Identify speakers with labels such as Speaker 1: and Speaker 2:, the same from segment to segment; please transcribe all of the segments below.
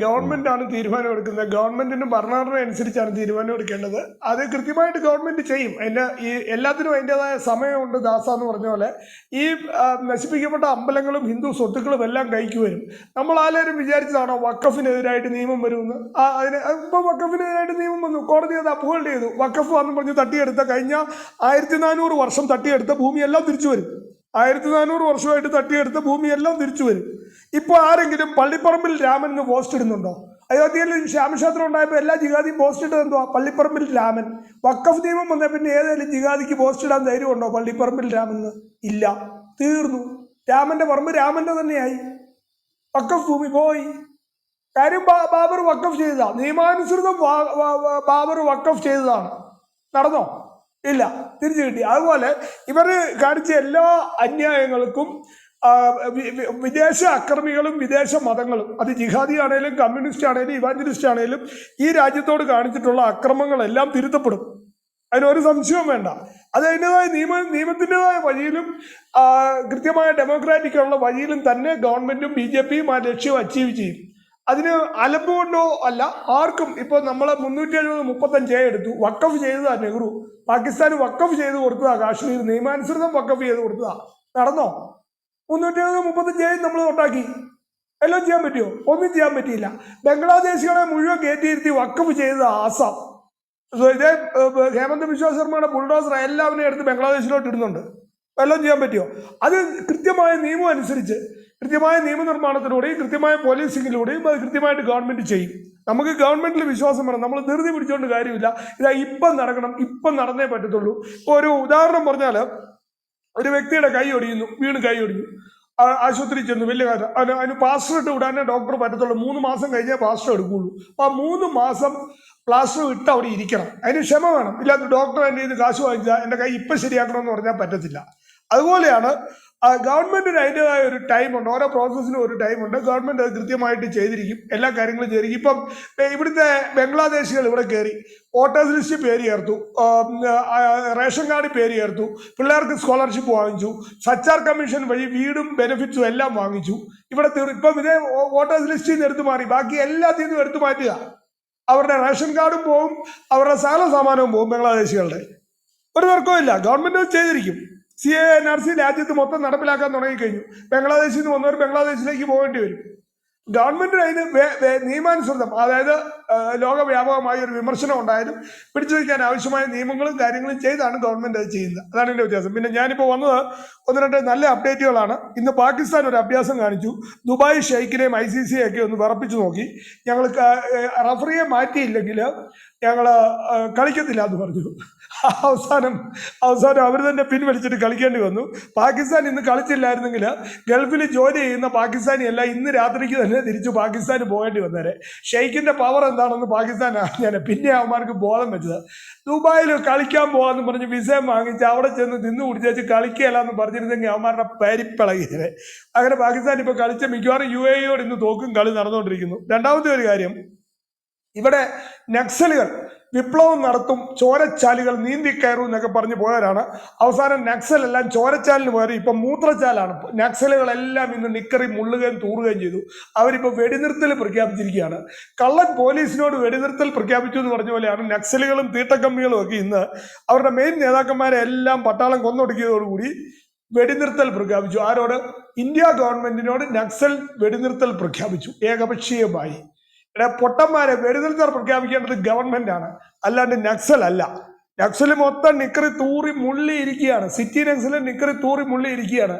Speaker 1: ഗവൺമെന്റാണ് തീരുമാനം എടുക്കുന്നത്. ഗവൺമെന്റിനും ഭരണഘടന അനുസരിച്ചാണ് തീരുമാനം എടുക്കേണ്ടത്. അത് കൃത്യമായിട്ട് ഗവൺമെന്റ് ചെയ്യും. അതിന്റെ ഈ എല്ലാത്തിനും അതിൻ്റെതായ സമയമുണ്ട്. ദാസ എന്ന് പറഞ്ഞ പോലെ ഈ നശിപ്പിക്കപ്പെട്ട അമ്പലങ്ങളും ഹിന്ദു സ്വത്തുക്കളും എല്ലാം കൈക്ക് വരും. നമ്മൾ ആരും വിചാരിച്ചതാണോ വഖഫിനെതിരായിട്ട് നിയമം വരുമെന്ന്? അതിന് ഇപ്പൊ വഖഫിനെതിരായിട്ട് നിയമം വന്നു, കോടതി അത് അപ്ഹോൾഡ് ചെയ്തു. വഖഫ് വന്ന് പറഞ്ഞ് തട്ടിയെടുത്ത കഴിഞ്ഞ 1400 വർഷം തട്ടിയെടുത്ത ഭൂമിയെല്ലാം തിരിച്ചു വരും. 1400 വർഷമായിട്ട് തട്ടിയെടുത്ത ഭൂമിയെല്ലാം തിരിച്ചു വരും. ഇപ്പൊ ആരെങ്കിലും പള്ളിപ്പറമ്പിൽ രാമൻ എന്ന് പോസ്റ്റ് ഇടുന്നുണ്ടോ? അയോധ്യയിൽ ശ്യാമക്ഷേത്രം ഉണ്ടായപ്പോൾ എല്ലാ ജിഹാദിയും പോസ്റ്റ് ഇട്ടത് എന്തുവാ? പള്ളിപ്പറമ്പിൽ രാമൻ. വഖഫ് നിയമം വന്ന പിന്നെ ഏതെങ്കിലും ജിഹാദിക്ക് പോസ്റ്റ് ഇടാൻ ധൈര്യമുണ്ടോ പള്ളിപ്പറമ്പിൽ രാമൻ എന്ന്? ഇല്ല, തീർന്നു. രാമന്റെ പറമ്പ് രാമന്റെ തന്നെയായി, വഖഫ് ഭൂമി പോയി. കാര്യം ബാബർ വഖഫ് ചെയ്തതാ, നിയമാനുസൃതം ബാബർ വഖഫ് ചെയ്തതാണ്. നടന്നോ? ഇല്ല, തിരിച്ചു കിട്ടി. അതുപോലെ ഇവർ കാണിച്ച എല്ലാ അന്യായങ്ങൾക്കും വിദേശ അക്രമികളും വിദേശ മതങ്ങളും, അത് ജിഹാദി ആണേലും കമ്മ്യൂണിസ്റ്റ് ആണേലും ഇവാഞ്ചലിസ്റ്റ് ആണേലും, ഈ രാജ്യത്തോട് കാണിച്ചിട്ടുള്ള അക്രമങ്ങളെല്ലാം തിരുത്തപ്പെടും. അതിനൊരു സംശയവും വേണ്ട. അത് അതിൻ്റെതായ നിയമത്തിൻ്റെതായ വഴിയിലും കൃത്യമായ ഡെമോക്രാറ്റിക്കുള്ള വഴിയിലും തന്നെ ഗവൺമെന്റും BJPയും ആ ലക്ഷ്യം അച്ചീവ് ചെയ്യും. അതിന് അലമ്പുകൊണ്ടോ അല്ല ആർക്കും. ഇപ്പോൾ നമ്മൾ 370-35 എടുത്തു, വഖഫ് ചെയ്തതാ നെഹ്റു. പാകിസ്ഥാന് വഖഫ് ചെയ്ത് കൊടുത്തതാ കാശ്മീർ, നിയമാനുസൃതം വഖഫ് ചെയ്ത് കൊടുത്തതാ. നടന്നോ? 370-35 നമ്മൾ ഉണ്ടാക്കി. എല്ലാം ചെയ്യാൻ പറ്റുമോ? ഒന്നും ചെയ്യാൻ പറ്റിയില്ല. ബംഗ്ലാദേശികളെ മുഴുവൻ കയറ്റിയിരുത്തി വഖഫ് ചെയ്തത് ആസാം. ഇതേ ഹേമന്ത് ബിശ്വ ശർമ്മയുടെ ബുൾഡോസർ എല്ലാവരെയും എടുത്ത് ബംഗ്ലാദേശിലോട്ട് ഇടുന്നുണ്ട്. എല്ലാം ചെയ്യാൻ പറ്റുമോ? അത് കൃത്യമായ നിയമം അനുസരിച്ച്, കൃത്യമായ നിയമനിർമ്മാണത്തിലൂടെയും കൃത്യമായ പോലീസിങ്ങിലൂടെയും അത് കൃത്യമായിട്ട് ഗവൺമെന്റ് ചെയ്യും. നമുക്ക് ഗവൺമെന്റിൽ വിശ്വാസം വേണം. നമ്മൾ ധൃതി പിടിച്ചുകൊണ്ട് കാര്യമില്ല. ഇതാ ഇപ്പം നടക്കണം, ഇപ്പം നടന്നേ പറ്റത്തുള്ളൂ. ഇപ്പോൾ ഒരു ഉദാഹരണം പറഞ്ഞാൽ, ഒരു വ്യക്തിയുടെ കൈ ഒടിയുന്നു, വീണ് കൈ ഒടിഞ്ഞു, ആശുപത്രി ചെന്നു, വലിയ കാര്യം. അതിന് പ്ലാസ്റ്റർ ഇട്ട് വിടാനേ ഡോക്ടർ പറ്റത്തുള്ളൂ. 3 മാസം കഴിഞ്ഞേ പ്ലാസ്റ്റർ എടുക്കുകയുള്ളൂ. അപ്പോൾ ആ 3 മാസം പ്ലാസ്റ്റർ ഇട്ട് അവിടെ ഇരിക്കണം. അതിന് ക്ഷമ വേണം. ഇല്ലാത്ത ഡോക്ടർ എൻ്റെ ഇത് കാശ് വാങ്ങിച്ചാൽ എൻ്റെ കൈ ഇപ്പം ശരിയാക്കണമെന്ന് പറഞ്ഞാൽ പറ്റത്തില്ല. അതുപോലെയാണ് ഗവൺമെന്റിന് അതിൻ്റെതായ ഒരു ടൈമുണ്ട്. ഓരോ പ്രോസസ്സിനും ഒരു ടൈമുണ്ട്. ഗവൺമെന്റ് അത് കൃത്യമായിട്ട് ചെയ്തിരിക്കും, എല്ലാ കാര്യങ്ങളും ചെയ്തിരിക്കും. ഇപ്പം ഇവിടുത്തെ ബംഗ്ലാദേശികൾ ഇവിടെ കയറി വോട്ടേഴ്സ് ലിസ്റ്റ് പേര് ചേർത്തു, റേഷൻ കാർഡിൽ പേര് ചേർത്തു, പിള്ളേർക്ക് സ്കോളർഷിപ്പ് വാങ്ങിച്ചു, സച്ചാർ കമ്മീഷൻ വഴി വീടും ബെനിഫിറ്റ്സും എല്ലാം വാങ്ങിച്ചു. ഇവിടെ ഇപ്പം ഇതേ വോട്ടേഴ്സ് ലിസ്റ്റിൽ നിന്ന് എടുത്തു മാറി, ബാക്കി എല്ലാത്തിൽ നിന്നും എടുത്തു മാറ്റുക. അവരുടെ റേഷൻ കാർഡും പോവും, അവരുടെ സകല സാമാനവും പോവും. ബംഗ്ലാദേശികളുടെ ഒരു തർക്കവും ഇല്ല. ഗവൺമെന്റ് അത് ചെയ്തിരിക്കും. CAA NRC രാജ്യത്ത് മൊത്തം നടപ്പിലാക്കാൻ തുടങ്ങിക്കഴിഞ്ഞു. ബംഗ്ലാദേശിൽ നിന്ന് വന്നവർ ബംഗ്ലാദേശിലേക്ക് പോകേണ്ടി വരും. ഗവൺമെന്റിന് അതിന് നിയമാനുസൃതം, അതായത് ലോകവ്യാപകമായ ഒരു വിമർശനം ഉണ്ടായാലും പിടിച്ചു വയ്ക്കാൻ ആവശ്യമായ നിയമങ്ങളും കാര്യങ്ങളും ചെയ്താണ് ഗവൺമെന്റ് അത് ചെയ്യുന്നത്. അതാണ് ഇതിന്റെ വ്യത്യാസം. പിന്നെ ഞാനിപ്പോൾ വന്നത് 1-2 നല്ല അപ്ഡേറ്റുകളാണ്. ഇന്ന് പാകിസ്ഥാൻ ഒരു അഭ്യാസം കാണിച്ചു. ദുബായ് ഷെയ്ഖിനെയും ICC ഒക്കെ ഒന്ന് വിറപ്പിച്ചു നോക്കി. ഞങ്ങൾ റഫറിയെ മാറ്റിയില്ലെങ്കിൽ ഞങ്ങൾ കളിക്കത്തില്ല എന്ന് പറഞ്ഞു. അവസാനം അവർ തന്നെ പിൻവലിച്ചിട്ട് കളിക്കേണ്ടി വന്നു. പാകിസ്ഥാൻ ഇന്ന് കളിച്ചില്ലായിരുന്നെങ്കിൽ ഗൾഫിൽ ജോലി ചെയ്യുന്ന പാകിസ്ഥാനി എല്ലാം ഇന്ന് രാത്രിക്ക് തന്നെ തിരിച്ചു പാകിസ്ഥാന് പോകേണ്ടി വന്നേരെ. ഷെയ്ഖിന്റെ പവർ എന്താണെന്ന് പാകിസ്ഥാൻ അറിഞ്ഞാൽ പിന്നെ അവന്മാർക്ക് ബോധം വെച്ചത്. ദുബായിൽ കളിക്കാൻ പോകാമെന്ന് പറഞ്ഞ് വിസയം വാങ്ങിച്ച് അവിടെ ചെന്ന് തിന്നു കുടിച്ചേച്ച് കളിക്കുകയല്ല എന്ന് പറഞ്ഞിരുന്നെങ്കിൽ അവന്മാരുടെ പരിപ്പിളകിയേ. അങ്ങനെ പാകിസ്ഥാൻ ഇപ്പോൾ കളിച്ച മിക്കവാറും UAE ഇന്ന് തോക്കും കളി നടന്നുകൊണ്ടിരിക്കുന്നു. രണ്ടാമത്തെ ഒരു കാര്യം, ഇവിടെ നക്സലുകൾ വിപ്ലവം നടത്തും, ചോരച്ചാലുകൾ നീന്തിക്കയറും എന്നൊക്കെ പറഞ്ഞു പോയവരാണ്. അവസാനം നക്സൽ എല്ലാം ചോരച്ചാലിന് പോയാൽ ഇപ്പം മൂത്രച്ചാലാണ്. നക്സലുകളെല്ലാം ഇന്ന് നിക്കറി മുള്ളുകയും തൂറുകയും ചെയ്തു. അവരിപ്പോൾ വെടിനിർത്തൽ പ്രഖ്യാപിച്ചിരിക്കുകയാണ്. കള്ളൻ പോലീസിനോട് വെടിനിർത്തൽ പ്രഖ്യാപിച്ചു എന്ന് പറഞ്ഞ പോലെയാണ് നക്സലുകളും തീട്ടക്കമ്മികളും ഒക്കെ ഇന്ന് അവരുടെ മെയിൻ നേതാക്കന്മാരെ എല്ലാം പട്ടാളം കൊന്നൊടുക്കിയതോടുകൂടി വെടിനിർത്തൽ പ്രഖ്യാപിച്ചു. ആരോട്? ഇന്ത്യ ഗവൺമെന്റിനോട് നക്സൽ വെടിനിർത്തൽ പ്രഖ്യാപിച്ചു ഏകപക്ഷീയമായി. പൊട്ടന്മാരെ, വെടിനിർത്തൽ പ്രഖ്യാപിക്കേണ്ടത് ഗവൺമെന്റ് ആണ്, അല്ലാണ്ട് നക്സൽ അല്ല. നക്സൽ മൊത്തം നിക്കറി തൂറി മുള്ളി ഇരിക്കുകയാണ്. സിറ്റി നക്സൽ നിക്കറി തൂറി മുള്ളി ഇരിക്കുകയാണ്.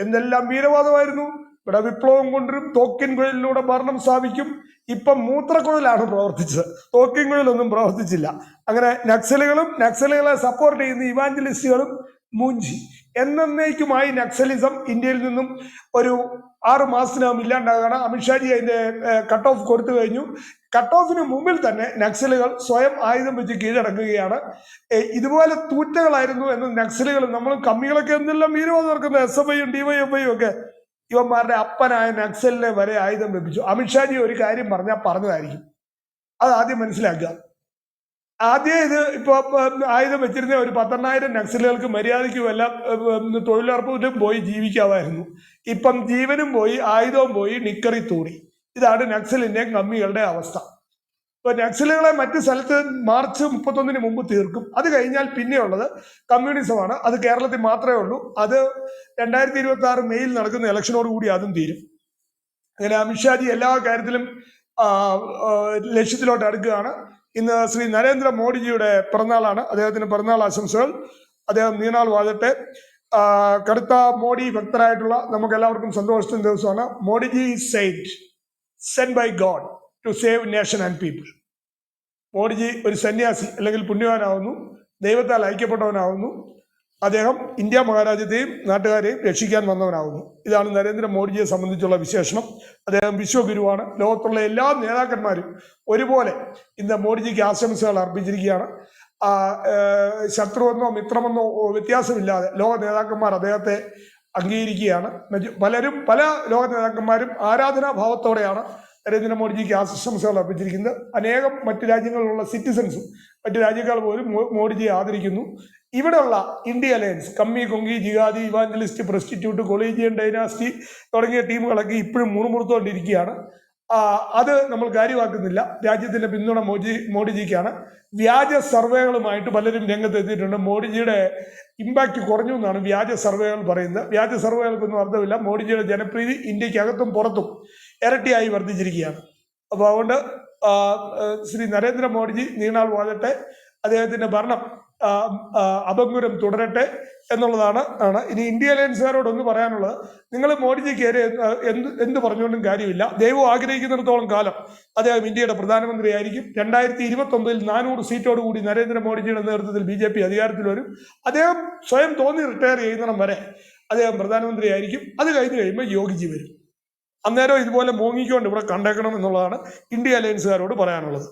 Speaker 1: എന്തെല്ലാം വീരവാദമായിരുന്നു. ഇവിടെ വിപ്ലവം കൊണ്ടുവരും, തോക്കിൻ കുഴലിലൂടെ ഭരണം സ്ഥാപിക്കും. ഇപ്പം മൂത്രക്കുഴലാണ് പ്രവർത്തിച്ചത്, തോക്കിൻ കുഴലൊന്നും പ്രവർത്തിച്ചില്ല. അങ്ങനെ നക്സലുകളും നക്സലുകളെ സപ്പോർട്ട് ചെയ്യുന്ന ഇവാഞ്ചലിസ്റ്റുകളും മൂഞ്ചി. എന്നേക്കുമായി നക്സലിസം ഇന്ത്യയിൽ നിന്നും ഒരു 6 മാസത്തിനകം ഇല്ലാണ്ടാകണം. അമിത്ഷാജി അതിന്റെ കട്ട് ഓഫ് കൊടുത്തു കഴിഞ്ഞു. കട്ട് ഓഫിന് മുമ്പിൽ തന്നെ നക്സലുകൾ സ്വയം ആയുധം വെച്ച് കീഴടങ്ങുകയാണ്. ഇതുപോലെ തൂറ്റകളായിരുന്നു എന്ന് നക്സലുകൾ, നമ്മൾ കമ്മികളൊക്കെ എന്തെല്ലാം വീരവാദം നടക്കുന്നത്, SFIയും DYFIയും ഒക്കെ, ഇവന്മാരുടെ അപ്പനായ നക്സലിനെ വരെ ആയുധം വെപ്പിച്ചു. അമിത്ഷാജി ഒരു കാര്യം പറഞ്ഞാൽ പറഞ്ഞതായിരിക്കും, അത് ആദ്യം മനസ്സിലാക്കുക. ആദ്യം ഇത് ഇപ്പോൾ ആയുധം വെച്ചിരുന്ന ഒരു 10,000 നക്സലുകൾക്ക് മര്യാദയ്ക്കും എല്ലാം തൊഴിലുറപ്പിലും പോയി ജീവിക്കാമായിരുന്നു. ഇപ്പം ജീവനും പോയി, ആയുധവും പോയി, നിക്കറി തൂറി. ഇതാണ് നക്സലിന്റെയും കമ്മികളുടെ അവസ്ഥ. ഇപ്പൊ നക്സലുകളെ മറ്റു സ്ഥലത്ത് മാർച്ച് 31 മുമ്പ് തീർക്കും. അത് കഴിഞ്ഞാൽ പിന്നെയുള്ളത് കമ്മ്യൂണിസമാണ്. അത് കേരളത്തിൽ മാത്രമേ ഉള്ളൂ. അത് 2026 മെയ്യിൽ നടക്കുന്ന ഇലക്ഷനോട് കൂടി അതും തീരും. അങ്ങനെ അമിത്ഷാജി എല്ലാ കാര്യത്തിലും ലക്ഷ്യത്തിലോട്ട് അടുക്കുകയാണ്. ഇന്ന് ശ്രീ നരേന്ദ്ര മോഡിജിയുടെ പിറന്നാളാണ്. അദ്ദേഹത്തിന് പിറന്നാൾ ആശംസകൾ. അദ്ദേഹം നീണാൾ വാഴട്ടെ. കടുത്ത മോഡി ഭക്തരായിട്ടുള്ള നമുക്ക് എല്ലാവർക്കും സന്തോഷത്തിന്റെ ദിവസമാണ്. Modiji sent by God to save nation and people. Modiji ഒരു സന്യാസി അല്ലെങ്കിൽ പുണ്യവാനാവുന്നു, ദൈവത്താൽ ഐക്യപ്പെട്ടവനാവുന്നു. അദ്ദേഹം ഇന്ത്യ മഹാരാജ്യത്തെയും നാട്ടുകാരെയും രക്ഷിക്കാൻ വന്നവനാവുന്നു. ഇതാണ് നരേന്ദ്രമോദിജിയെ സംബന്ധിച്ചുള്ള വിശേഷണം. അദ്ദേഹം വിശ്വഗുരുവാണ്. ലോകത്തുള്ള എല്ലാ നേതാക്കന്മാരും ഒരുപോലെ ഇന്ന് മോഡിജിക്ക് ആശംസകൾ അർപ്പിച്ചിരിക്കുകയാണ്. ശത്രുവെന്നോ മിത്രമെന്നോ വ്യത്യാസമില്ലാതെ ലോക നേതാക്കന്മാർ അദ്ദേഹത്തെ അംഗീകരിക്കുകയാണ്. പല ലോക നേതാക്കന്മാരും ആരാധനാഭാവത്തോടെയാണ് നരേന്ദ്രമോദിജിക്ക് ആശംസകൾ അർപ്പിച്ചിരിക്കുന്നത്. അനേകം മറ്റു രാജ്യങ്ങളിലുള്ള സിറ്റിസൺസും മറ്റു രാജ്യക്കാർ പോലും മോഡിജിയെ ആദരിക്കുന്നു. ഇവിടെയുള്ള ഇന്ത്യ അലയൻസ്, കമ്മി, കൊങ്കി, ജിഹാദി, ഇവാഞ്ചലിസ്റ്റ്, പ്രസ്റ്റിറ്റ്യൂട്ട്, കൊളീജിയൻ ഡൈനാസ്റ്റി തുടങ്ങിയ ടീമുകളൊക്കെ ഇപ്പോഴും മുറുമുറുത്തോണ്ടിരിക്കുകയാണ്. അത് നമ്മൾ കാര്യമാക്കുന്നില്ല. രാജ്യത്തിന്റെ പിന്തുണ മോഡിജിക്കാണ്. വ്യാജ സർവേകളുമായിട്ട് പലരും രംഗത്തെത്തിയിട്ടുണ്ട്. മോഡിജിയുടെ ഇമ്പാക്ട് കുറഞ്ഞു എന്നാണ് വ്യാജ സർവേകൾ പറയുന്നത്. വ്യാജ സർവേകൾക്കൊന്നും അർത്ഥമില്ല. മോഡിജിയുടെ ജനപ്രീതി ഇന്ത്യക്കകത്തും പുറത്തും ഇരട്ടിയായി വർദ്ധിച്ചിരിക്കുകയാണ്. അപ്പോൾ അതുകൊണ്ട് ശ്രീ നരേന്ദ്രമോദിജി നീണാൾ വാഴട്ടെ. അദ്ദേഹത്തിന്റെ ഭരണം അഭംഗുരം തുടരട്ടെ എന്നുള്ളതാണ്. ഇനി ഇന്ത്യ അലയൻസുകാരോടൊന്ന് പറയാനുള്ളത്, നിങ്ങൾ മോഡിജിക്ക് എന്ത് പറഞ്ഞുകൊണ്ടും കാര്യമില്ല. ദൈവം ആഗ്രഹിക്കുന്നിടത്തോളം കാലം അദ്ദേഹം ഇന്ത്യയുടെ പ്രധാനമന്ത്രിയായിരിക്കും. 2029 400 സീറ്റോടുകൂടി നരേന്ദ്രമോദിജിയുടെ നേതൃത്വത്തിൽ BJP അധികാരത്തിൽ വരും. അദ്ദേഹം സ്വയം തോന്നി റിട്ടയർ ചെയ്യുന്നിടം വരെ അദ്ദേഹം പ്രധാനമന്ത്രിയായിരിക്കും. അത് കഴിഞ്ഞ് കഴിയുമ്പോൾ യോഗിജി വരും. അന്നേരം ഇതുപോലെ മോങ്ങിക്കൊണ്ട് ഇവിടെ കണ്ടേക്കണം എന്നുള്ളതാണ് ഇന്ത്യ അലയൻസുകാരോട് പറയാനുള്ളത്.